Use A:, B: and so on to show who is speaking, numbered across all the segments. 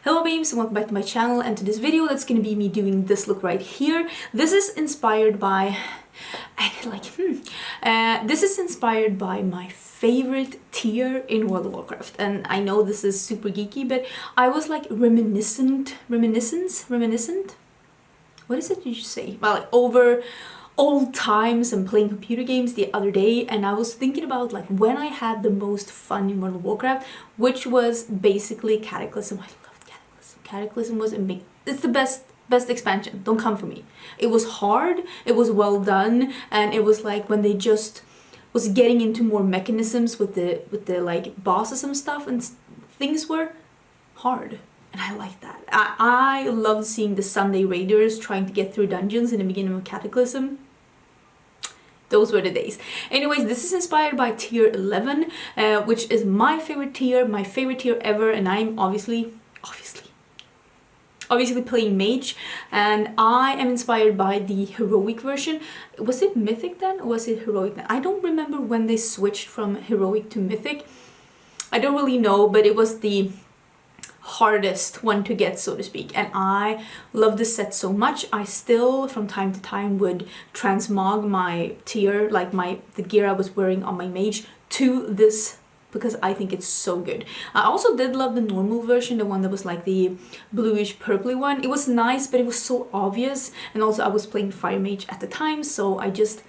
A: Hello babes and welcome back to my channel, and to this video that's gonna be me doing this look right here. This is inspired by this is inspired by my favorite tier in World of Warcraft, and I know this is super geeky, but I was like reminiscent. What is it you should say? Well, like, over old times and playing computer games the other day, and I was thinking about like when I had the most fun in World of Warcraft, which was basically Cataclysm. I loved Cataclysm. Cataclysm was amazing. It's the best expansion. Don't come for me. It was hard, it was well done, and it was like when they just was getting into more mechanisms with the like bosses and stuff, and things were hard. And I like that. I loved seeing the Sunday Raiders trying to get through dungeons in the beginning of Cataclysm. Those were the days. Anyways, this is inspired by tier 11, which is my favorite tier ever, and I'm obviously playing Mage, and I am inspired by the heroic version. Was it mythic then, or was it heroic then? I don't remember when they switched from heroic to mythic. I don't really know, but it was the hardest one to get, so to speak, and I love this set so much. I still from time to time would transmog my tier, like the gear I was wearing on my Mage, to this because I think it's so good. I also did love the normal version, the one that was like the bluish purpley one. It was nice, but it was so obvious, and also I was playing Fire Mage at the time, so I just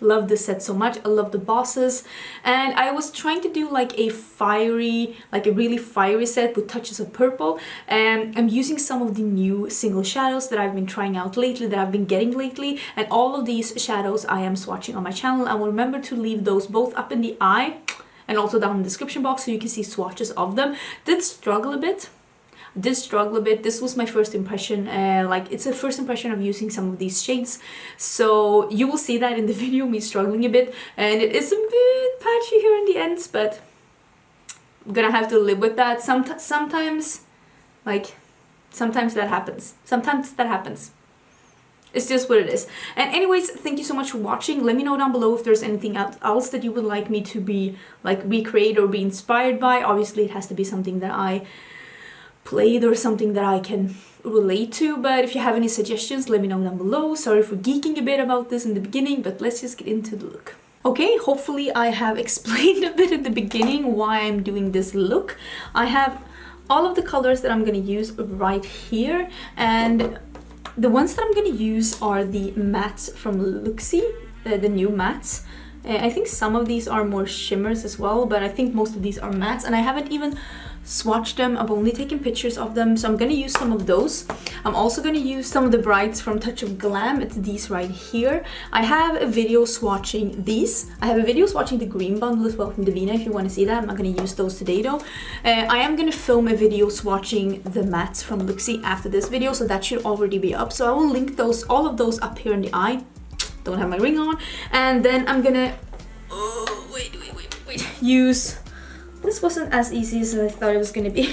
A: love this set so much. I love the bosses, and I was trying to do like a really fiery set with touches of purple, and I'm using some of the new single shadows that I've been trying out lately, that I've been getting lately, and all of these shadows I am swatching on my channel. I will remember to leave those both up in the eye and also down in the description box so you can see swatches of them. Did struggle a bit. This was my first impression, like it's a first impression of using some of these shades, so you will see that in the video, me struggling a bit, and it is a bit patchy here in the ends, but I'm gonna have to live with that. Sometimes that happens. It's just what it is. And anyways, thank you so much for watching. Let me know down below if there's anything else that you would like me to be like recreate or be inspired by. Obviously it has to be something that I played or something that I can relate to, but if you have any suggestions, let me know down below. Sorry for geeking a bit about this in the beginning, but let's just get into the look. Okay, hopefully I have explained a bit in the beginning why I'm doing this look. I have all of the colors that I'm going to use right here, and the ones that I'm going to use are the mattes from Luxie, the new mattes. I think some of these are more shimmers as well, but I think most of these are mattes, and I haven't even swatched them. I've only taken pictures of them, so I'm gonna use some of those. I'm also gonna use some of the brights from Touch of Glam. It's these right here. I have a video swatching these. I have a video swatching the green bundle as well from Divina if you want to see that. I'm not gonna use those today though. I am gonna film a video swatching the mattes from Luxie after this video, so that should already be up. So I will link those, all of those, up here in the eye. Don't have my ring on. And then I'm gonna use, this wasn't as easy as I thought it was gonna be,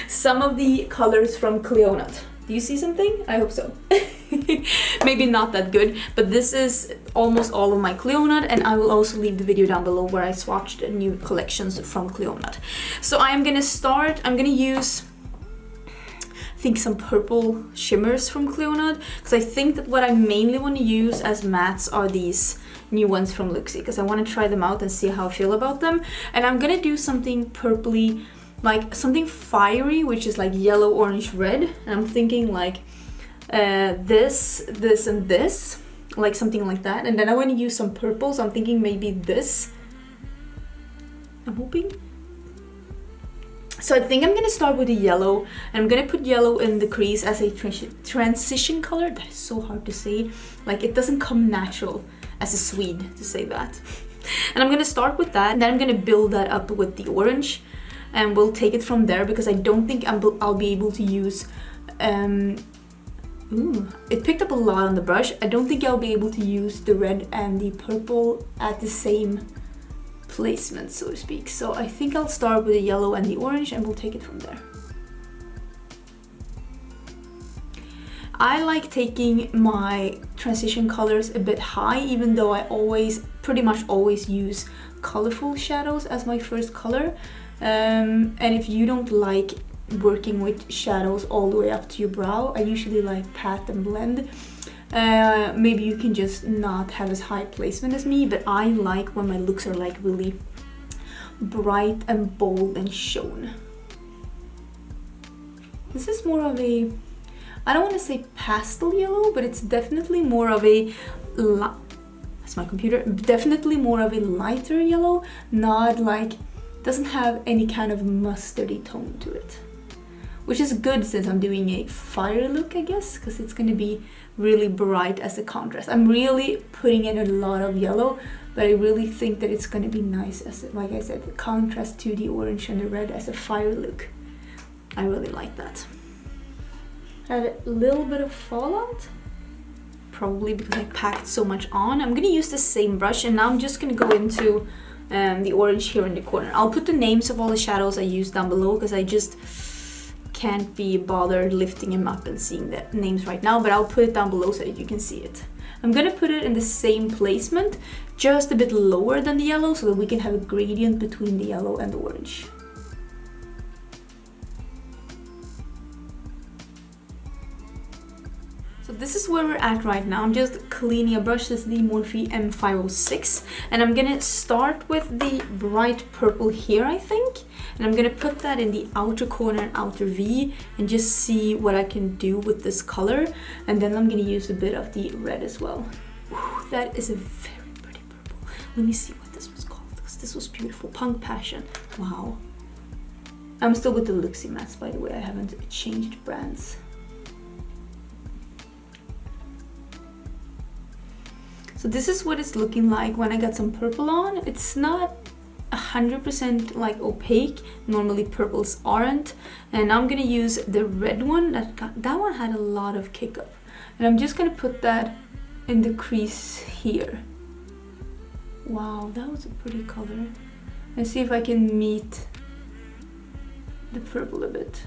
A: some of the colors from Cleonut. Do you see something? I hope so. Maybe not that good, but this is almost all of my Cleonut, and I will also leave the video down below where I swatched new collections from Cleonut. So I'm gonna use, I think, some purple shimmers from Cleonut, because I think that what I mainly want to use as mattes are these new ones from Luxie, because I want to try them out and see how I feel about them. And I'm gonna do something purpley, like something fiery, which is like yellow, orange, red, and I'm thinking like this, and this, like something like that. And then I want to use some purple, so I'm thinking maybe this, I'm hoping. So I think I'm gonna start with the yellow, and I'm gonna put yellow in the crease as a transition color. That is so hard to say, like it doesn't come natural as a Swede to say that. And I'm gonna start with that, and then I'm gonna build that up with the orange, and we'll take it from there, because I don't think I'll be able to use, ooh, it picked up a lot on the brush. I don't think I'll be able to use the red and the purple at the same placement, so to speak. So I think I'll start with the yellow and the orange, and we'll take it from there. I like taking my transition colors a bit high, even though I pretty much always use colorful shadows as my first color. And if you don't like working with shadows all the way up to your brow. I usually like pat and blend. Maybe you can just not have as high placement as me, but I like when my looks are like really bright and bold and shown. This is more of a, I don't want to say pastel yellow, but it's definitely more of a, that's my computer, definitely more of a lighter yellow, not like, doesn't have any kind of mustardy tone to it. Which is good since I'm doing a fire look, I guess, because it's going to be really bright as a contrast. I'm really putting in a lot of yellow, but I really think that it's going to be nice as, like I said, the contrast to the orange and the red as a fire look. I really like that. Had a little bit of fallout, probably because I packed so much on. I'm going to use the same brush, and now I'm just going to go into the orange here in the corner. I'll put the names of all the shadows I use down below, because I just can't be bothered lifting them up and seeing the names right now, but I'll put it down below so that you can see it. I'm gonna put it in the same placement, just a bit lower than the yellow, so that we can have a gradient between the yellow and the orange. So this is where we're at right now. I'm just cleaning a brush. This is the Morphe M506, and I'm gonna start with the bright purple here, I think, and I'm gonna put that in the outer corner and outer V and just see what I can do with this color, and then I'm gonna use a bit of the red as well. Ooh, that is a very pretty purple. Let me see what this was called, because this was beautiful. Punk Passion. Wow. I'm still with the Luxie mats, by the way. I haven't changed brands. So this is what it's looking like when I got some purple on. It's not 100% like opaque. Normally purples aren't. And I'm gonna use the red one. That one had a lot of kick up. And I'm just gonna put that in the crease here. Wow, that was a pretty color. And see if I can meet the purple a bit.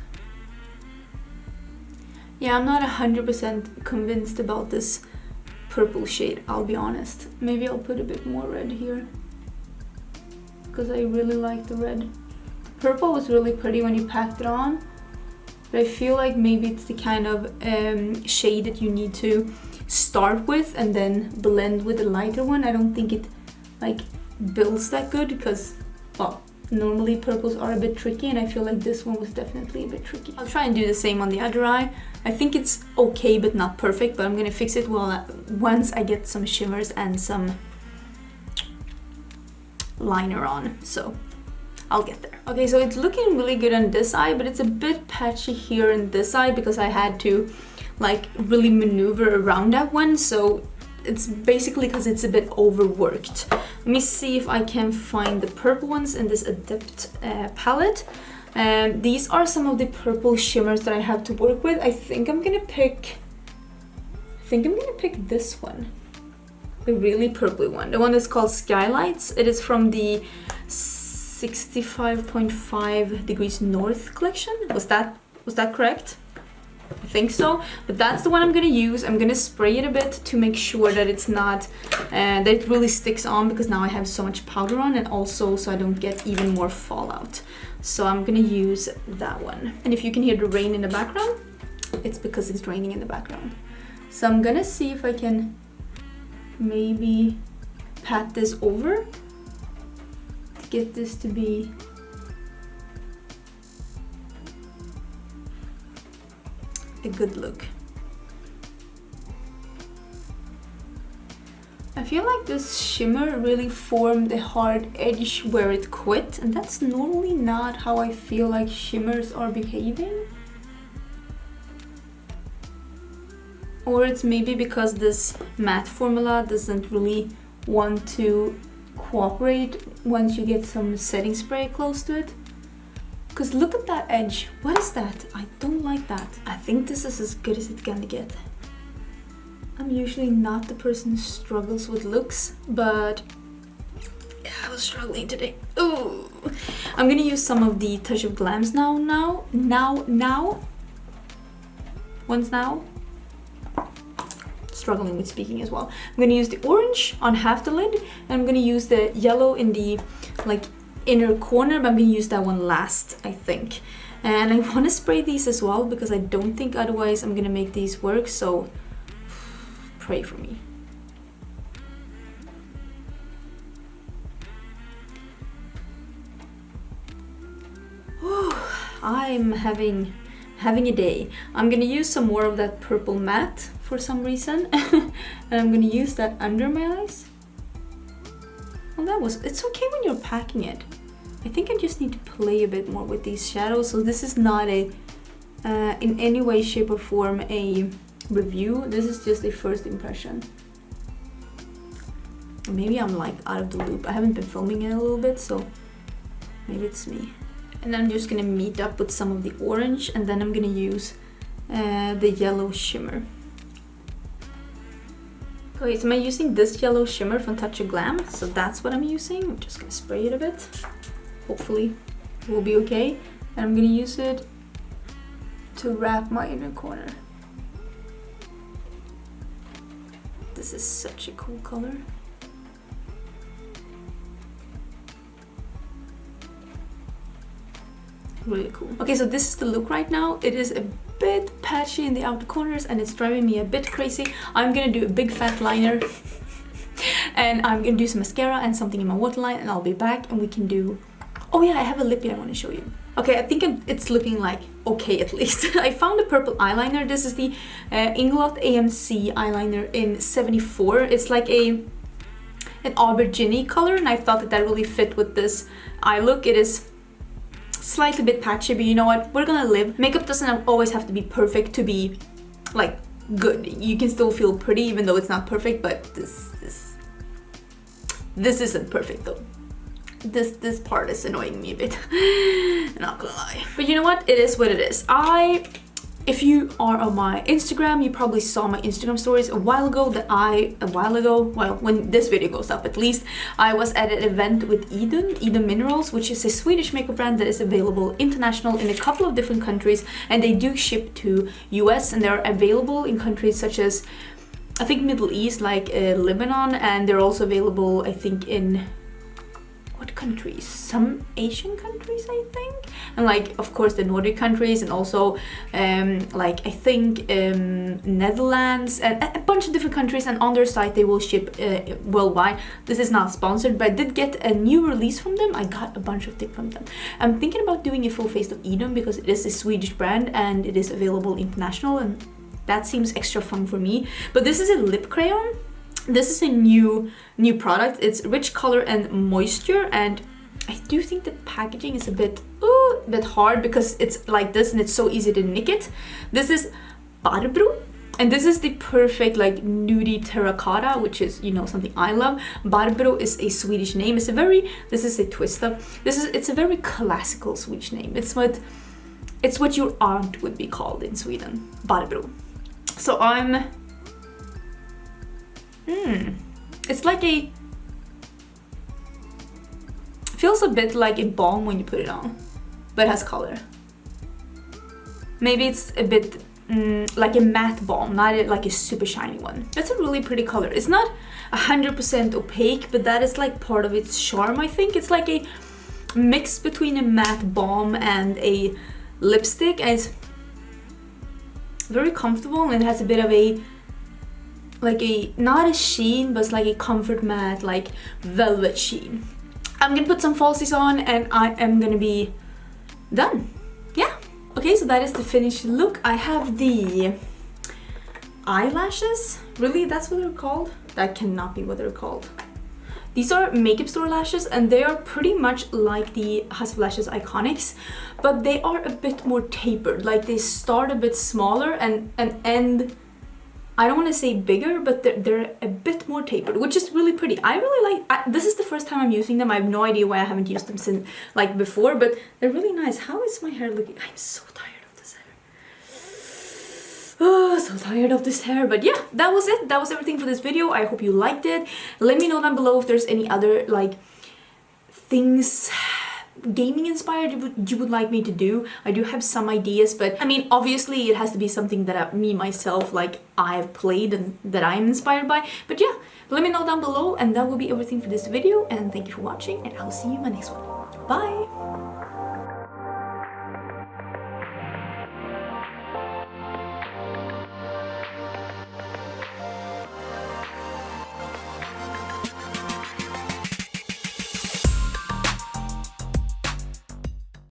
A: Yeah, I'm not 100% convinced about this purple shade, I'll be honest. Maybe I'll put a bit more red here, because I really like the red. Purple was really pretty when you packed it on, but I feel like maybe it's the kind of shade that you need to start with and then blend with the lighter one. I don't think it like builds that good, because, well, normally purples are a bit tricky, and I feel like this one was definitely a bit tricky. I'll try and do the same on the other eye. I think it's okay but not perfect, but I'm gonna fix it once I get some shimmers and some liner on, so I'll get there. Okay, so it's looking really good on this eye, but it's a bit patchy here in this eye because I had to like really maneuver around that one, so it's basically because it's a bit overworked. Let me see if I can find the purple ones in this Adept palette. These are some of the purple shimmers that I have to work with. I think I'm gonna pick this one, the really purpley one, the one that's called Skylights. It is from the 65.5 degrees north collection. Was that correct? I think so, but that's the one I'm gonna use. I'm gonna spray it a bit to make sure that it's not, that it really sticks on, because now I have so much powder on, and also so I don't get even more fallout. So I'm gonna use that one. And if you can hear the rain in the background, it's because it's raining in the background. So I'm gonna see if I can maybe pat this over to get this to be a good look. I feel like this shimmer really formed a hard edge where it quit, and that's normally not how I feel like shimmers are behaving. Or it's maybe because this matte formula doesn't really want to cooperate once you get some setting spray close to it. Because look at that edge. What is that? I don't like that. I think this is as good as it's gonna get. I'm usually not the person who struggles with looks, but yeah, I was struggling today. Ooh. I'm gonna use some of the Touch of Glams now. Once now. Struggling with speaking as well. I'm gonna use the orange on half the lid, and I'm gonna use the yellow in the like inner corner, but I'm gonna use that one last, I think. And I want to spray these as well because I don't think otherwise I'm gonna make these work, so pray for me. I'm having a day. I'm gonna use some more of that purple matte for some reason. And I'm gonna use that under my eyes. Well, it's okay when you're packing it. I think I just need to play a bit more with these shadows. So this is not a, in any way, shape or form, a review. This is just a first impression. Maybe I'm like out of the loop. I haven't been filming it a little bit, so maybe it's me. And I'm just gonna meet up with some of the orange, and then I'm gonna use the yellow shimmer. Okay, so I'm using this yellow shimmer from Touch of Glam, so that's what I'm using. I'm just gonna spray it a bit. Hopefully it will be okay. And I'm gonna use it to wrap my inner corner. This is such a cool color. Really cool. Okay, so this is the look right now. It is a bit patchy in the outer corners and it's driving me a bit crazy. I'm gonna do a big fat liner and I'm gonna do some mascara and something in my waterline, and I'll be back and we can do... Oh yeah, I have a lippy I want to show you. Okay, I think it's looking like okay at least. I found a purple eyeliner. This is the Inglot AMC eyeliner in 74. It's like an aubergine color, and I thought that really fit with this eye look. It is slightly bit patchy, but you know what, we're gonna live. Makeup doesn't always have to be perfect to be like good. You can still feel pretty even though it's not perfect, but this isn't perfect though. This part is annoying me a bit. Not gonna lie, but you know what, it is what it is. If you are on my Instagram, you probably saw my Instagram stories a while ago, well, when this video goes up at least, I was at an event with Eden Minerals, which is a Swedish makeup brand that is available international in a couple of different countries, and they do ship to US, and they're available in countries such as, I think, Middle East, like Lebanon, and they're also available, I think, in... what countries? Some Asian countries, I think, and like of course the Nordic countries, and also like I think Netherlands, and a bunch of different countries, and on their site they will ship worldwide. This is not sponsored, but I did get a new release from them. I got a bunch of tips from them. I'm thinking about doing a full face of Eden because it is a Swedish brand and it is available international, and that seems extra fun for me. But this is a lip crayon. This is a new product. It's rich color and moisture, and I do think the packaging is a bit hard because it's like this and it's so easy to nick it. This is Barbro, and this is the perfect like nudie terracotta, which is, you know, something I love. Barbro is a Swedish name. This is a twist up. It's a very classical Swedish name. It's what your aunt would be called in Sweden, Barbro. So it's like feels a bit like a balm when you put it on, but it has color. Maybe it's a bit like a matte balm, not like a super shiny one. That's a really pretty color. It's not 100% opaque, but that is like part of its charm, I think. It's like a mix between a matte balm and a lipstick, and it's very comfortable, and it has a bit of a not a sheen, but it's like a comfort matte, like velvet sheen. I'm gonna put some falsies on and I am gonna be done. Yeah. Okay, so that is the finished look. I have the eyelashes. Really, that's what they're called? That cannot be what they're called. These are makeup store lashes, and they are pretty much like the Hustle Lashes Iconics, but they are a bit more tapered. Like they start a bit smaller and end, I don't want to say bigger, but they're a bit more tapered, which is really pretty. I really like, this is the first time I'm using them. I have no idea why I haven't used them since like before, but they're really nice. How is my hair looking? I'm so tired of this hair. Oh, so tired of this hair. But yeah, that was it. That was everything for this video. I hope you liked it. Let me know down below if there's any other like things gaming inspired you would like me to do. I do have some ideas, but I mean, obviously it has to be something that me myself, like I have played and that I'm inspired by. But yeah, let me know down below, and that will be everything for this video, and thank you for watching, and I'll see you in my next one. Bye!